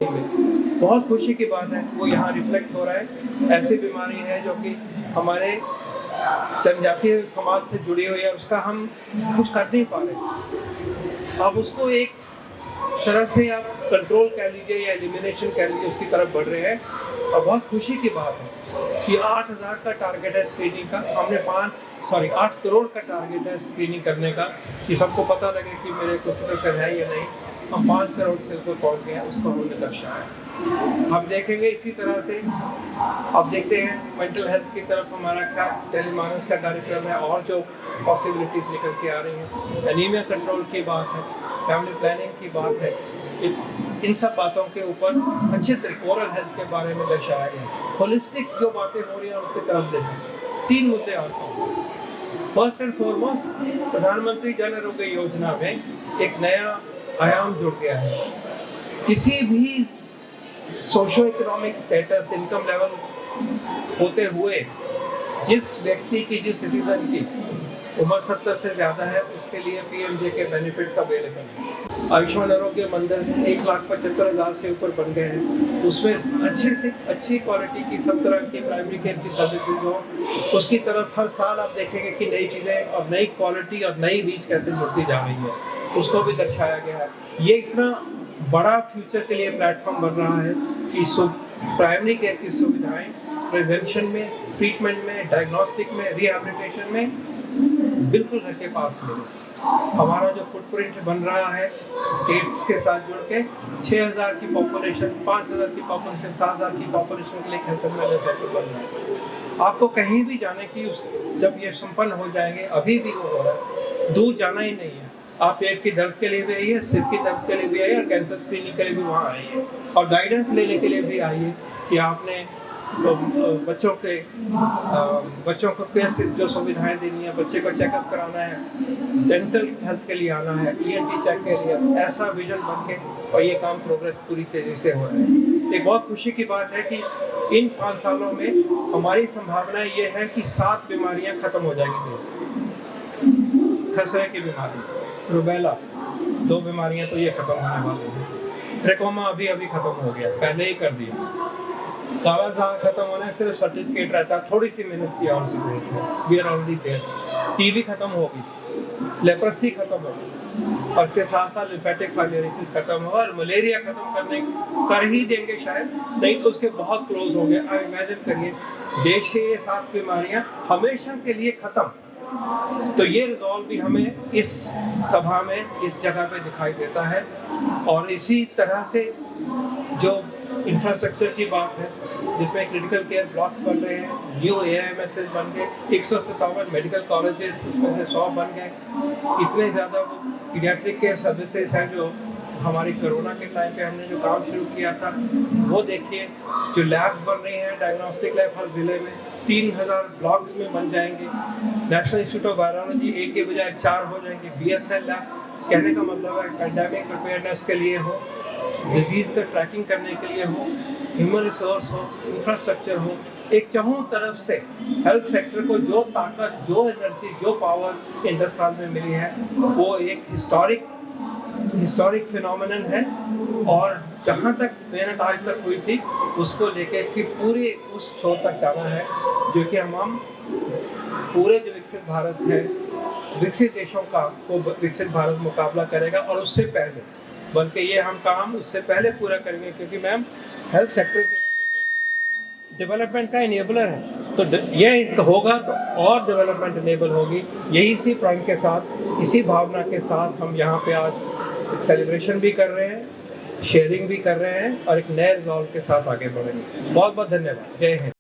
बहुत खुशी की बात है, वो यहाँ रिफ्लेक्ट हो रहा है। ऐसी बीमारी है जो कि हमारे जनजातीय समाज से जुड़ी हुई है, उसका हम कुछ कर नहीं पा रहे। अब उसको एक तरह से आप कंट्रोल कह लीजिए या एलिमिनेशन कह लीजिए, उसकी तरफ बढ़ रहे हैं। और बहुत खुशी की बात है कि 8,000 का टारगेट है स्क्रीनिंग का। हमने 8 करोड़ का टारगेट है स्क्रीनिंग करने का, कि सबको पता लगे कि मेरे को सिकल सेल है या नहीं। हम 5 करोड़ से ऊपर पहुँच गए हैं, उसको हमने दर्शाया। हम देखेंगे इसी तरह से, अब देखते हैं मेंटल हेल्थ की तरफ हमारा क्या टेलीमानस का कार्यक्रम है और जो पॉसिबिलिटीज निकल के आ रही हैं। एनीमिया कंट्रोल की बात है, फैमिली प्लानिंग की बात है, इन सब बातों के ऊपर अच्छे तरीके ओरल हेल्थ के बारे में दर्शाया गया। होलिस्टिक जो बातें हो रही हैं उसकी तरफ देखें। 3 मुद्दे आते हैं। फर्स्ट एंड फॉरमोस्ट, प्रधानमंत्री जन आरोग्य योजना में एक नया आयाम जुड़ गया है। किसी भी socio economic status, income level होते हुए जिस व्यक्ति की, जिस सिटीजन की उम्र 70 से ज़्यादा है, उसके लिए पीएमजे के बेनिफिट्स अवेलेबल हैं। आयुष्मान आरोग्य मंदिर 1,75,000 से ऊपर बन गए हैं। उसमें अच्छी क्वालिटी की सब तरह की प्राइमरी केयर की सर्विसेज हो, उसकी तरफ हर साल आप देखेंगे कि नई चीज़ें और नई क्वालिटी और नई रीच कैसे जुड़ती जा रही है, उसको भी दर्शाया गया है। ये इतना बड़ा फ्यूचर के लिए प्लेटफॉर्म बन रहा है कि प्राइमरी केयर की सुविधाएं प्रिवेंशन में, ट्रीटमेंट में, डायग्नोस्टिक में, रिहैबिलिटेशन में बिल्कुल घर के पास मिले। हमारा जो फुटप्रिंट बन रहा है स्टेट के साथ जुड़ के, 6,000 की पॉपुलेशन, 5,000 की पॉपुलेशन, 7,000 की पॉपुलेशन के लिए हेल्थ एंड वेलनेस सेंटर बन रहा है। आपको कहीं भी जाने की जब ये संपन्न हो जाएंगे, अभी भी वो हो रहा है, दूर जाना ही नहीं है। आप पेट की दर्द के लिए भी आइए, सिर की दर्द के लिए भी आइए, और कैंसर स्क्रीनिंग के लिए भी वहाँ आइए, और गाइडेंस लेने के लिए भी आइए कि आपने तो बच्चों को कैसे जो सुविधाएं देनी है, बच्चे को चेकअप कराना है, डेंटल हेल्थ के लिए आना है, ENT चेक के लिए, ऐसा विजन बन के, और ये काम प्रोग्रेस पूरी तेजी से हो रहा है। एक बहुत खुशी की बात है कि इन 5 सालों में हमारी संभावना ये है कि 7 बीमारियां खत्म हो जाएंगी देश से। खसरे की बीमारी, रूबेला, 2 बीमारियां तो ये खत्म होने वाली हैं। ट्रेकोमा अभी खत्म हो गया, पहले ही कर दिया। काला जार खत्म होना है, सिर्फ सर्टिफिकेट रहता है, थोड़ी सी मेहनत की और जरूरत है। We are already there. TB खत्म होगी, लेप्रोसी खत्म होगी, और इसके साथ साथ लिम्फेटिक फाइब्रोसिस खत्म होगा, और मलेरिया खत्म कर ही देंगे शायद, नहीं तो उसके बहुत क्लोज हो गए। अब इमेजिन करिए, देश से ये 7 बीमारियां हमेशा के लिए खत्म। तो ये रिजॉल्व भी हमें इस सभा में, इस जगह पे दिखाई देता है। और इसी तरह से जो इंफ्रास्ट्रक्चर की बात है, जिसमें क्रिटिकल केयर ब्लॉक्स बन रहे हैं, न्यू AIMSs बन गए, 157 मेडिकल कॉलेजेस, उसमें से 100 बन गए। इतने ज़्यादा वो पीडियाट्रिक केयर सर्विसेज हैं जो हमारी कोरोना के टाइम पे हमने जो काम शुरू किया था, वो देखिए। जो लैब बन रही हैं, डायग्नोस्टिक लैब हर जिले में 3,000 ब्लॉक्स में बन जाएंगे। नेशनल इंस्टीट्यूट ऑफ वायरोलॉजी 1 के बजाय 4 हो जाएंगे। BSL लैब, कहने का मतलब है पैंडेमिक प्रिपेयरनेस के लिए हो, डिजीज़ का ट्रैकिंग करने के लिए हो, ह्यूमन रिसोर्स हो, इंफ्रास्ट्रक्चर हो, एक चारों तरफ से हेल्थ सेक्टर को जो ताकत, जो एनर्जी, जो पावर इन 10 साल में मिली है, वो एक हिस्टोरिक फिनोमेनन है। और जहाँ तक मेहनत आज तक हुई थी, उसको लेके कि पूरे उस छोर तक जाना है, जो कि हम पूरे जो विकसित भारत है, विकसित देशों का वो विकसित भारत मुकाबला करेगा। और उससे पहले, बल्कि ये हम काम उससे पहले पूरा करेंगे, क्योंकि मैम हेल्थ सेक्टर डेवलपमेंट का इनेबलर है। तो ये होगा तो और डेवलपमेंट इनेबल होगी। यही इसी प्राइम के साथ, इसी भावना के साथ हम यहाँ पे आज एक सेलिब्रेशन भी कर रहे हैं, शेयरिंग भी कर रहे हैं, और एक नए रिजॉल्व के साथ आगे बढ़ेंगे। बहुत बहुत धन्यवाद। जय हिंद।